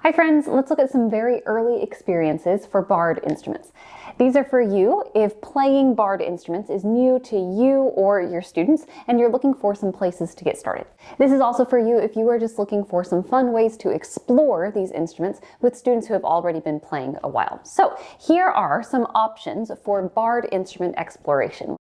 Hi friends, let's look at some very early experiences for barred instruments. These are for you if playing barred instruments is new to you or your students and you're looking for some places to get started. This is also for you if you are just looking for some fun ways to explore these instruments with students who have already been playing a while. So here are some options for barred instrument exploration.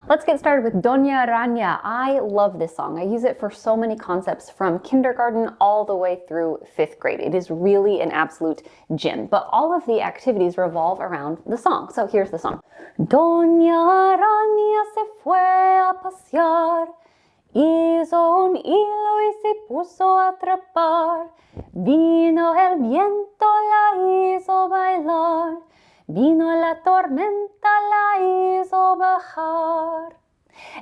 Let's get started with Doña Rania. I love this song. I use it for so many concepts from kindergarten all the way through 5th grade. It is really an absolute gem, but all of the activities revolve around the song. So here's the song. Doña Rania se fue a pasear, hizo un hilo y se puso a trepar, vino el viento, la hizo bailar. Vino la tormenta, la hizo bajar.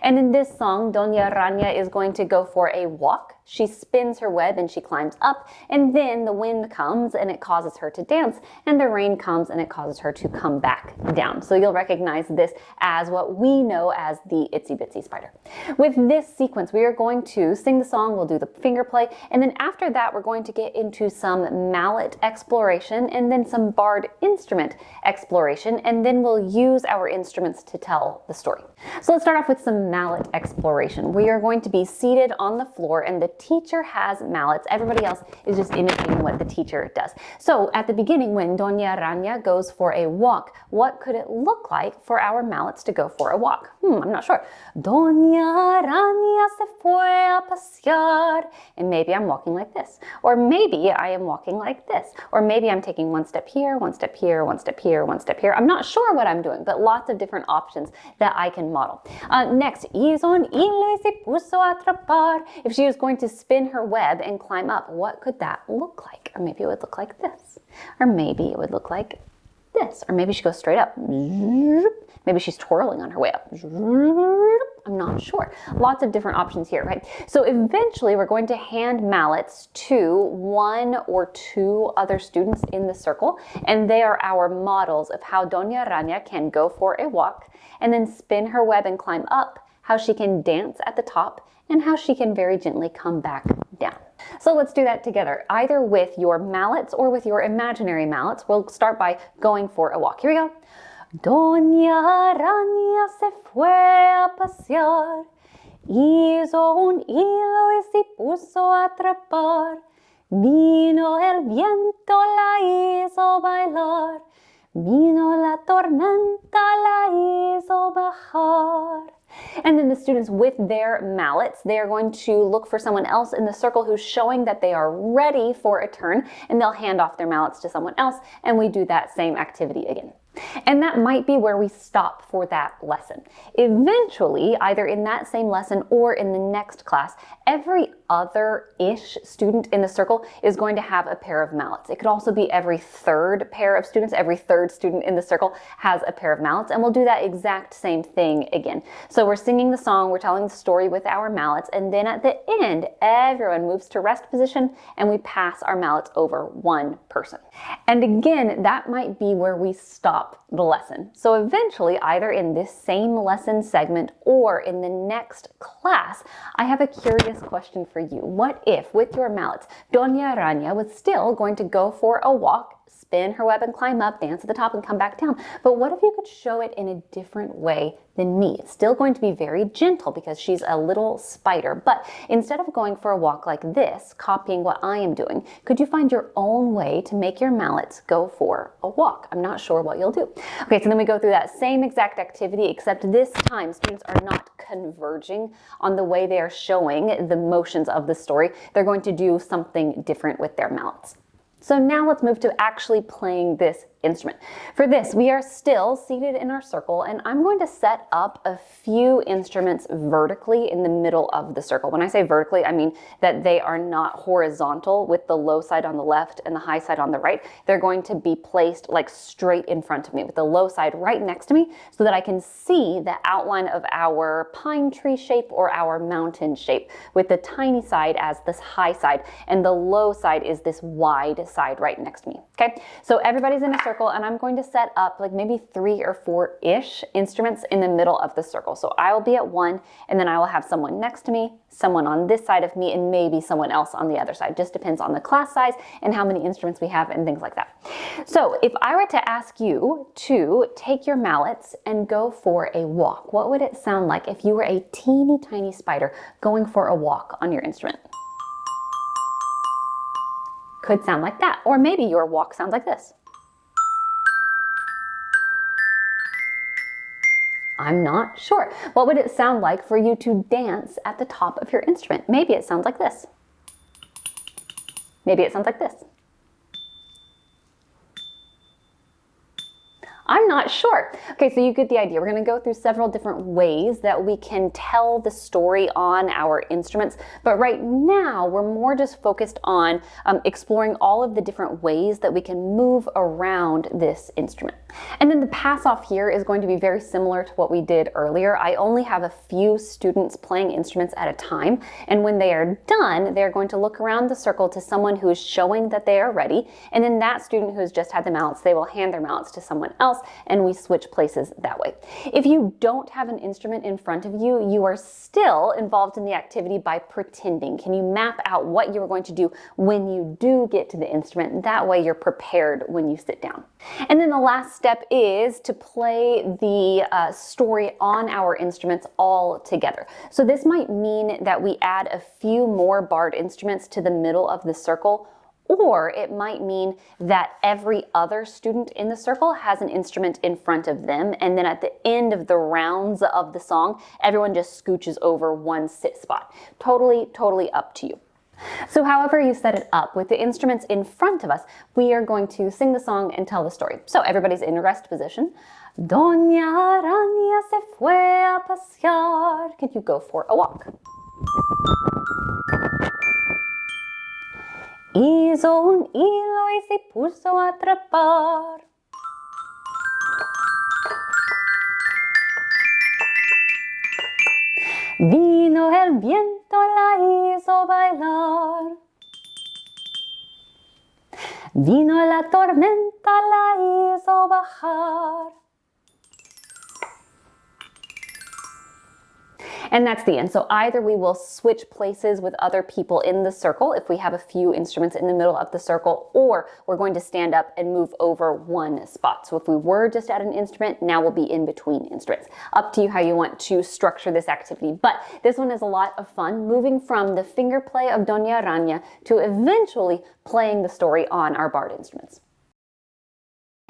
And in this song, Doña Rania is going to go for a walk. She spins her web and she climbs up, and then the wind comes and it causes her to dance, and the rain comes and it causes her to come back down. So you'll recognize this as what we know as the Itsy Bitsy Spider. With this sequence, we are going to sing the song, we'll do the finger play, and then after that, we're going to get into some mallet exploration and then some barred instrument exploration, and then we'll use our instruments to tell the story. So let's start off with some mallet exploration. We are going to be seated on the floor and the teacher has mallets. Everybody else is just imitating what the teacher does. So at the beginning, when Doña Rania goes for a walk, what could it look like for our mallets to go for a walk? I'm not sure. Doña Rania se fue a pasear. And maybe I'm walking like this. Or maybe I am walking like this. Or maybe I'm taking one step here, one step here, one step here, one step here. I'm not sure what I'm doing, but lots of different options that I can model. Next, hizo un hilo y se puso a trepar. If she was going to spin her web and climb up, what could that look like? Or maybe it would look like this. Or maybe it would look like this. Or maybe she goes straight up. Maybe she's twirling on her way up. I'm not sure. Lots of different options here, right? So eventually we're going to hand mallets to one or two other students in the circle, and they are our models of how Doña Rania can go for a walk and then spin her web and climb up, how she can dance at the top, and how she can very gently come back down. So let's do that together, either with your mallets or with your imaginary mallets. We'll start by going for a walk. Here we go. Doña Rania se fue a pasear, hizo un hilo y se puso a trepar, vino el viento, la hizo bailar, vino la tormenta, la hizo bajar. And then the students with their mallets, they are going to look for someone else in the circle who's showing that they are ready for a turn, and they'll hand off their mallets to someone else, and we do that same activity again. And that might be where we stop for that lesson. Eventually, either in that same lesson or in the next class, every other-ish student in the circle is going to have a pair of mallets. It could also be every third pair of students. Every third student in the circle has a pair of mallets, and we'll do that exact same thing again. So we're singing the song, we're telling the story with our mallets, and then at the end, everyone moves to rest position, and we pass our mallets over one person. And again, that might be where we stop the lesson. So eventually, either in this same lesson segment or in the next class, I have a curious question for you. What if, with your mallets, Doña Rania was still going to go for a walk, spin her web and climb up, dance at the top and come back down? But what if you could show it in a different way than me? It's still going to be very gentle because she's a little spider, but instead of going for a walk like this, copying what I am doing, could you find your own way to make your mallets go for a walk? I'm not sure what you'll do. Okay, so then we go through that same exact activity, except this time students are not converging on the way they are showing the motions of the story. They're going to do something different with their mallets. So now let's move to actually playing this instrument. For this, we are still seated in our circle, and I'm going to set up a few instruments vertically in the middle of the circle. When I say vertically, I mean that they are not horizontal with the low side on the left and the high side on the right. They're going to be placed like straight in front of me with the low side right next to me so that I can see the outline of our pine tree shape or our mountain shape, with the tiny side as this high side and the low side is this wide side right next to me. Okay, so everybody's in a circle. circle and I'm going to set up like maybe 3 or 4-ish instruments in the middle of the circle. So I will be at one, and then I will have someone next to me, someone on this side of me, and maybe someone else on the other side. Just depends on the class size and how many instruments we have and things like that. So if I were to ask you to take your mallets and go for a walk, what would it sound like if you were a teeny tiny spider going for a walk on your instrument? Could sound like that. Or maybe your walk sounds like this. I'm not sure. What would it sound like for you to dance at the top of your instrument? Maybe it sounds like this. Maybe it sounds like this. I'm not sure. Okay, so you get the idea. We're going to go through several different ways that we can tell the story on our instruments, but right now we're more just focused on exploring all of the different ways that we can move around this instrument. And then the pass off here is going to be very similar to what we did earlier. I only have a few students playing instruments at a time, and when they are done, they're going to look around the circle to someone who is showing that they are ready, and then that student who has just had the mallets, they will hand their mallets to someone else, and we switch places that way. If you don't have an instrument in front of you, you are still involved in the activity by pretending. Can you map out what you're going to do when you do get to the instrument? That way you're prepared when you sit down. And then the last step is to play the story on our instruments all together. So this might mean that we add a few more barred instruments to the middle of the circle, or it might mean that every other student in the circle has an instrument in front of them, and then at the end of the rounds of the song, everyone just scooches over one sit spot. Totally up to you. So however you set it up, with the instruments in front of us, we are going to sing the song and tell the story. So everybody's in rest position. Doña Araña se fue a pasear. Can you go for a walk? Hizo un hilo y se puso a trepar. Vino el viento, la hizo bailar. Vino la tormenta, la hizo bajar. And that's the end. So either we will switch places with other people in the circle if we have a few instruments in the middle of the circle, or we're going to stand up and move over one spot. So if we were just at an instrument, now we'll be in between instruments. Up to you how you want to structure this activity. But this one is a lot of fun, moving from the finger play of Doña Araña to eventually playing the story on our barred instruments.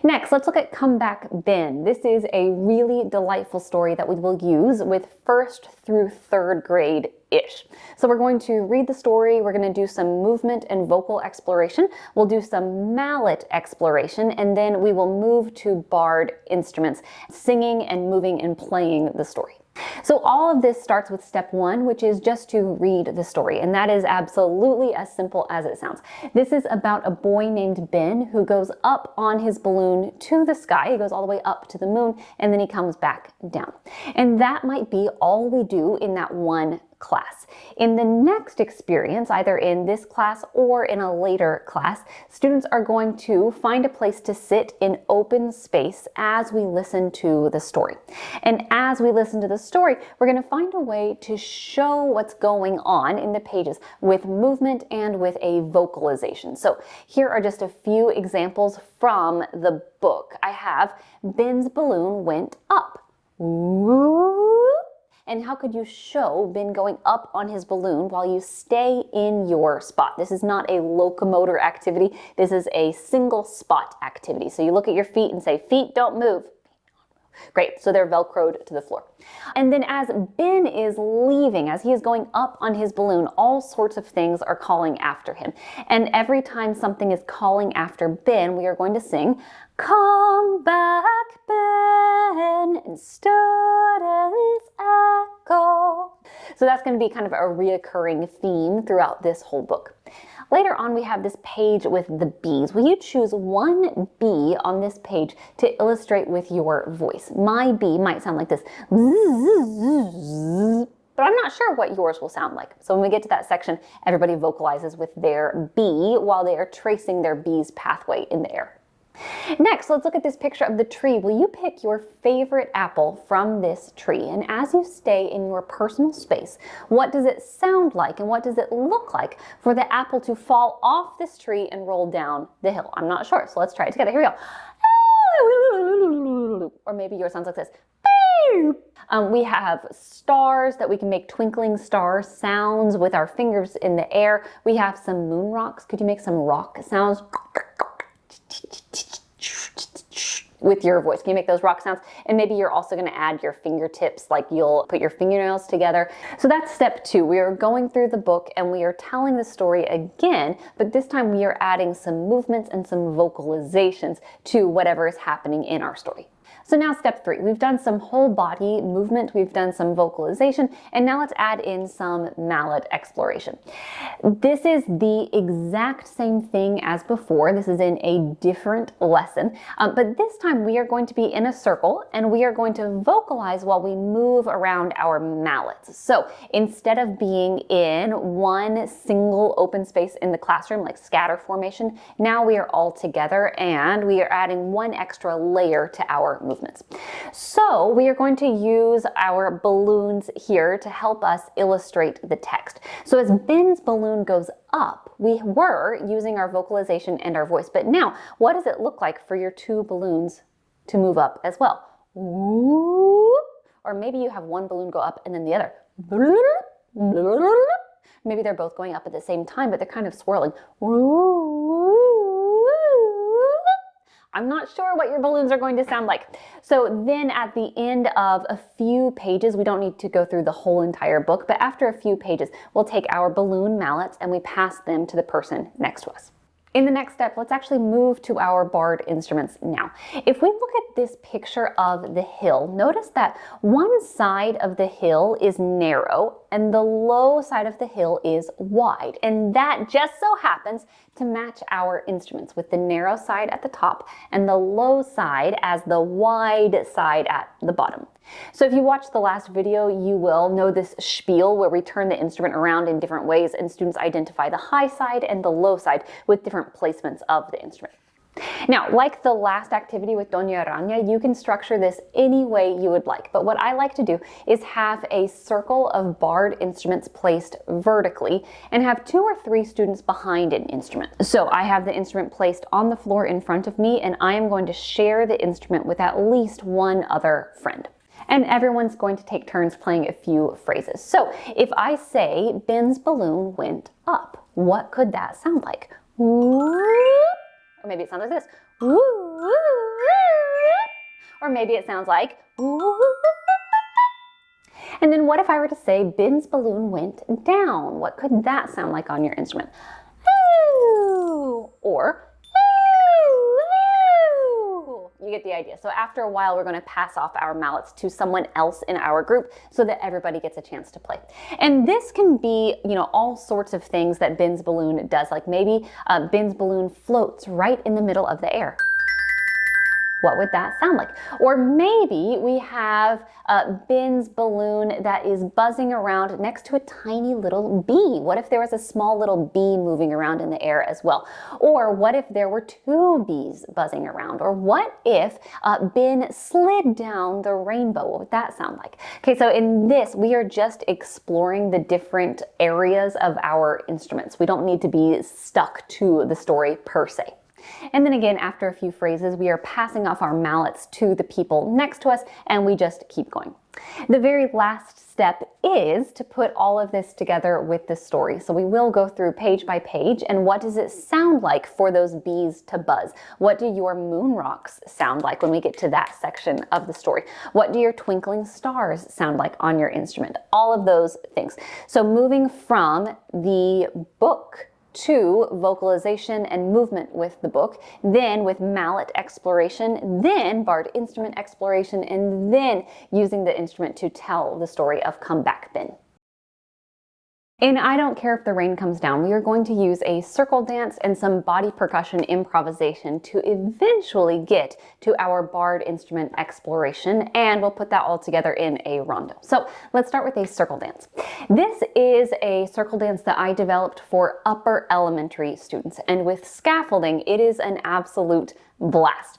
Next, let's look at Come Back Ben. This is a really delightful story that we will use with 1st through 3rd grade-ish. So we're going to read the story, we're going to do some movement and vocal exploration, we'll do some mallet exploration, and then we will move to barred instruments, singing and moving and playing the story. So all of this starts with step 1, which is just to read the story, and that is absolutely as simple as it sounds. This is about a boy named Ben who goes up on his balloon to the sky. He goes all the way up to the moon, and then he comes back down. And that might be all we do in that one class. In the next experience, either in this class or in a later class, students are going to find a place to sit in open space as we listen to the story. And as we listen to the story, we're going to find a way to show what's going on in the pages with movement and with a vocalization. So here are just a few examples from the book. I have Ben's balloon went up. Whoop. And how could you show Ben going up on his balloon while you stay in your spot? This is not a locomotor activity. This is a single spot activity. So you look at your feet and say, feet don't move. Great, so they're velcroed to the floor. And then as Ben is leaving, as he is going up on his balloon, all sorts of things are calling after him. And every time something is calling after Ben, we are going to sing, "Come back, Ben," and students echo. So that's going to be kind of a reoccurring theme throughout this whole book. Later on, we have this page with the bees. Will you choose one bee on this page to illustrate with your voice? My bee might sound like this, but I'm not sure what yours will sound like. So when we get to that section, everybody vocalizes with their bee while they are tracing their bee's pathway in the air. Next, let's look at this picture of the tree. Will you pick your favorite apple from this tree? And as you stay in your personal space, what does it sound like and what does it look like for the apple to fall off this tree and roll down the hill? I'm not sure, so let's try it together. Here we go. Or maybe yours sounds like this. We have stars that we can make twinkling star sounds with our fingers in the air. We have some moon rocks. Could you make some rock sounds with your voice? Can you make those rock sounds? And maybe you're also going to add your fingertips, like you'll put your fingernails together. So that's step 2. We are going through the book and we are telling the story again, but this time we are adding some movements and some vocalizations to whatever is happening in our story. So now step 3, we've done some whole body movement, we've done some vocalization, and now let's add in some mallet exploration. This is the exact same thing as before. This is in a different lesson, but this time we are going to be in a circle and we are going to vocalize while we move around our mallets. So instead of being in one single open space in the classroom, like scatter formation, now we are all together and we are adding one extra layer to our movements. So we are going to use our balloons here to help us illustrate the text. So as Ben's balloon goes up, we were using our vocalization and our voice, but now what does it look like for your 2 balloons to move up as well? Ooh. Or maybe you have one balloon go up and then the other. Maybe they're both going up at the same time, but they're kind of swirling. I'm not sure what your balloons are going to sound like. So then at the end of a few pages, we don't need to go through the whole entire book, but after a few pages, we'll take our balloon mallets and we pass them to the person next to us. In the next step, let's actually move to our barred instruments now. If we look at this picture of the hill, notice that one side of the hill is narrow and the low side of the hill is wide. And that just so happens to match our instruments, with the narrow side at the top and the low side as the wide side at the bottom. So if you watched the last video, you will know this spiel where we turn the instrument around in different ways and students identify the high side and the low side with different placements of the instrument. Now, like the last activity with Doña Araña, you can structure this any way you would like. But what I like to do is have a circle of barred instruments placed vertically and have 2 or 3 students behind an instrument. So I have the instrument placed on the floor in front of me, and I am going to share the instrument with at least one other friend. And everyone's going to take turns playing a few phrases. So if I say, Ben's balloon went up, what could that sound like? Or maybe it sounds like this. Or maybe it sounds like. And then what if I were to say, Ben's balloon went down? What could that sound like on your instrument? Or you get the idea. So after a while, we're going to pass off our mallets to someone else in our group so that everybody gets a chance to play. And this can be, all sorts of things that Ben's balloon does. Like maybe Ben's balloon floats right in the middle of the air. What would that sound like? Or maybe we have Ben's balloon that is buzzing around next to a tiny little bee. What if there was a small little bee moving around in the air as well? Or what if there were 2 bees buzzing around? Or what if Ben slid down the rainbow? What would that sound like? Okay, so in this, we are just exploring the different areas of our instruments. We don't need to be stuck to the story per se. And then again, after a few phrases, we are passing off our mallets to the people next to us, and we just keep going. The very last step is to put all of this together with the story. So we will go through page by page, and what does it sound like for those bees to buzz? What do your moon rocks sound like when we get to that section of the story? What do your twinkling stars sound like on your instrument? All of those things. So moving from the book to vocalization and movement with the book, then with mallet exploration, then barred instrument exploration, and then using the instrument to tell the story of Come Back Ben. In I Don't Care If the Rain Comes Down, we are going to use a circle dance and some body percussion improvisation to eventually get to our barred instrument exploration, and we'll put that all together in a rondo. So let's start with a circle dance. This is a circle dance that I developed for upper elementary students, and with scaffolding, it is an absolute blast.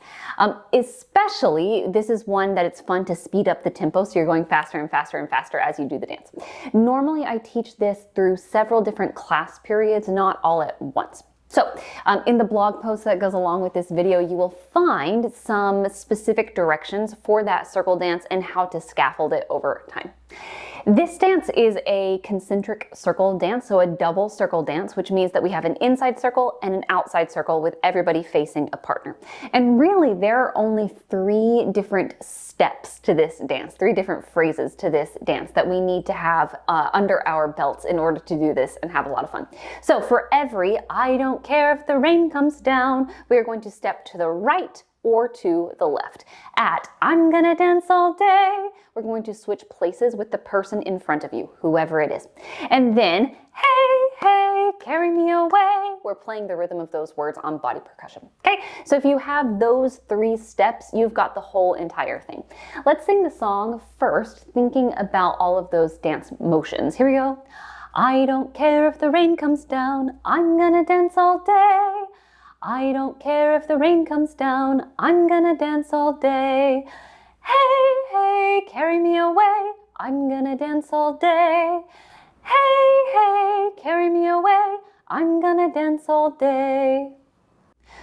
Especially, this is one that it's fun to speed up the tempo, so you're going faster and faster and faster as you do the dance. Normally, I teach this through several different class periods, not all at once. So in the blog post that goes along with this video, you will find some specific directions for that circle dance and how to scaffold it over time. This dance is a concentric circle dance, so a double circle dance, which means that we have an inside circle and an outside circle with everybody facing a partner. And really, there are only 3 different steps to this dance, 3 different phrases to this dance that we need to have under our belts in order to do this and have a lot of fun. So for every I don't care if the rain comes down, we are going to step to the right or to the left. At I'm gonna dance all day, we're going to switch places with the person in front of you, whoever it is. And then, hey, hey, carry me away, we're playing the rhythm of those words on body percussion. Okay, so if you have those 3 steps, you've got the whole entire thing. Let's sing the song first, thinking about all of those dance motions. Here we go. I don't care if the rain comes down, I'm gonna dance all day. I don't care if the rain comes down, I'm gonna dance all day. Hey, hey, carry me away, I'm gonna dance all day. Hey, hey, carry me away, I'm gonna dance all day.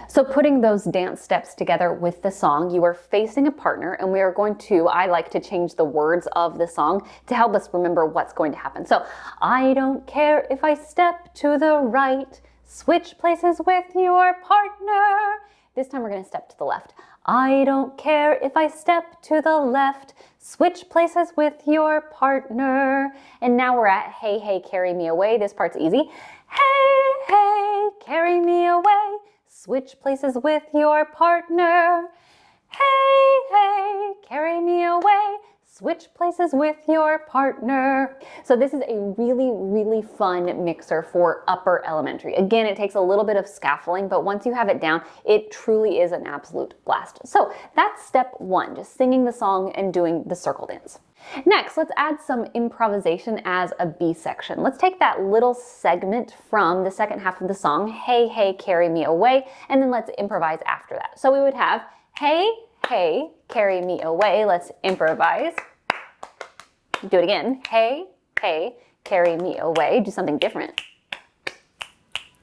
So putting those dance steps together with the song, you are facing a partner, and we are going to, I like to change the words of the song to help us remember what's going to happen. So, I don't care if I step to the right, switch places with your partner. This time we're going to step to the left. I don't care if I step to the left, switch places with your partner. And now we're at hey, hey, carry me away. This part's easy. Hey, hey, carry me away, switch places with your partner. Hey, hey, carry me away, switch places with your partner. So this is a really, really fun mixer for upper elementary. Again, it takes a little bit of scaffolding, but once you have it down, it truly is an absolute blast. So that's step 1, just singing the song and doing the circle dance. Next, let's add some improvisation as a B section. Let's take that little segment from the second half of the song, hey, hey, carry me away, and then let's improvise after that. So we would have, hey, hey, carry me away. Let's improvise. Do it again. Hey, hey, carry me away. Do something different.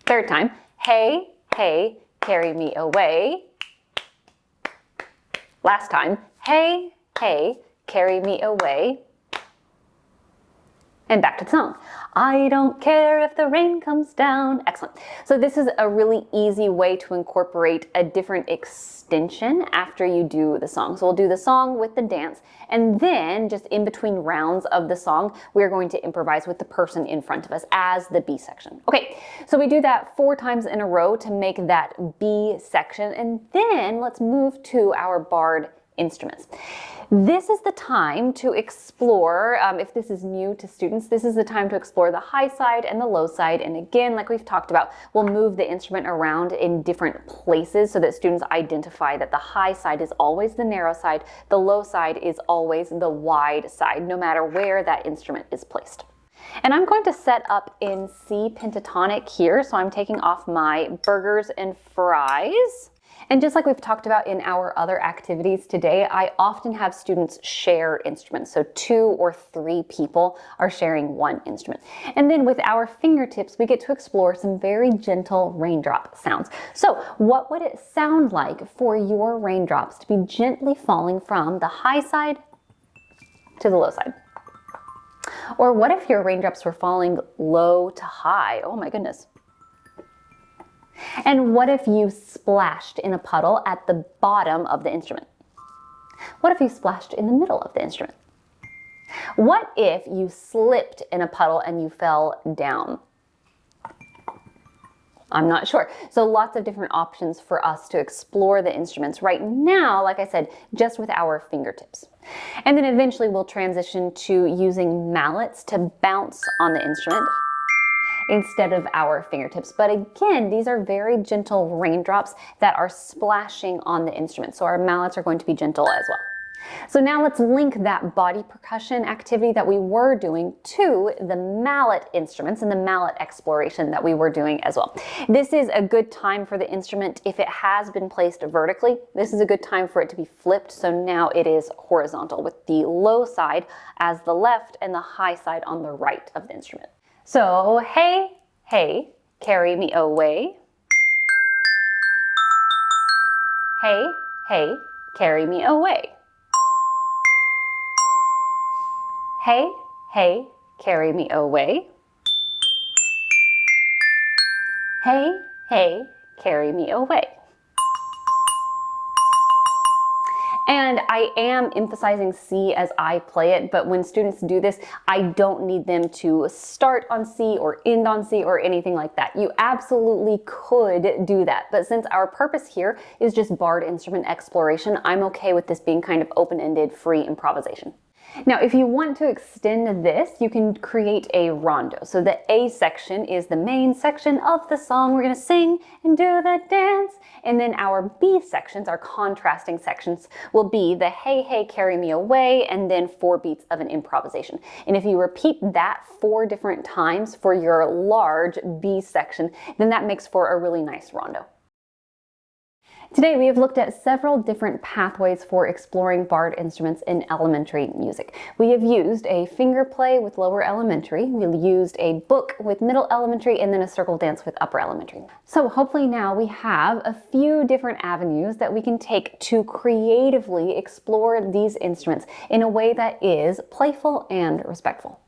Third time. Hey, hey, carry me away. Last time. Hey, hey, carry me away. And back to the song. I don't care if the rain comes down. Excellent. So this is a really easy way to incorporate a different extension after you do the song. So we'll do the song with the dance, and then just in between rounds of the song, we're going to improvise with the person in front of us as the B section. Okay, so we do that 4 times in a row to make that B section, and then let's move to our barred instruments. This is the time to explore, if this is new to students, this is the time to explore the high side and the low side. And again, like we've talked about, we'll move the instrument around in different places so that students identify that the high side is always the narrow side, the low side is always the wide side, no matter where that instrument is placed. And I'm going to set up in C pentatonic here, so I'm taking off my burgers and fries. And just like we've talked about in our other activities today, I often have students share instruments. So 2 or 3 people are sharing one instrument. And then with our fingertips, we get to explore some very gentle raindrop sounds. So what would it sound like for your raindrops to be gently falling from the high side to the low side? Or what if your raindrops were falling low to high? Oh my goodness. And what if you splashed in a puddle at the bottom of the instrument? What if you splashed in the middle of the instrument? What if you slipped in a puddle and you fell down? I'm not sure. So lots of different options for us to explore the instruments right now, like I said, just with our fingertips. And then eventually we'll transition to using mallets to bounce on the instrument. instead of our fingertips. But again, these are very gentle raindrops that are splashing on the instrument. So our mallets are going to be gentle as well. So now let's link that body percussion activity that we were doing to the mallet instruments and the mallet exploration that we were doing as well. This is a good time for the instrument. If it has been placed vertically, this is a good time for it to be flipped. So now it is horizontal with the low side as the left and the high side on the right of the instrument. So hey, hey, carry me away. Hey, hey, carry me away. Hey, hey, carry me away. Hey, hey, carry me away. And I am emphasizing C as I play it, but when students do this, I don't need them to start on C or end on C or anything like that. You absolutely could do that, but since our purpose here is just barred instrument exploration, I'm okay with this being kind of open-ended, free improvisation. Now, if you want to extend this, you can create a rondo. So the A section is the main section of the song. We're going to sing and do the dance. And then our B sections, our contrasting sections, will be the hey, hey, carry me away, and then 4 beats of an improvisation. And if you repeat that 4 different times for your large B section, then that makes for a really nice rondo. Today we have looked at several different pathways for exploring barred instruments in elementary music. We have used a finger play with lower elementary, we used a book with middle elementary, and then a circle dance with upper elementary. So hopefully now we have a few different avenues that we can take to creatively explore these instruments in a way that is playful and respectful.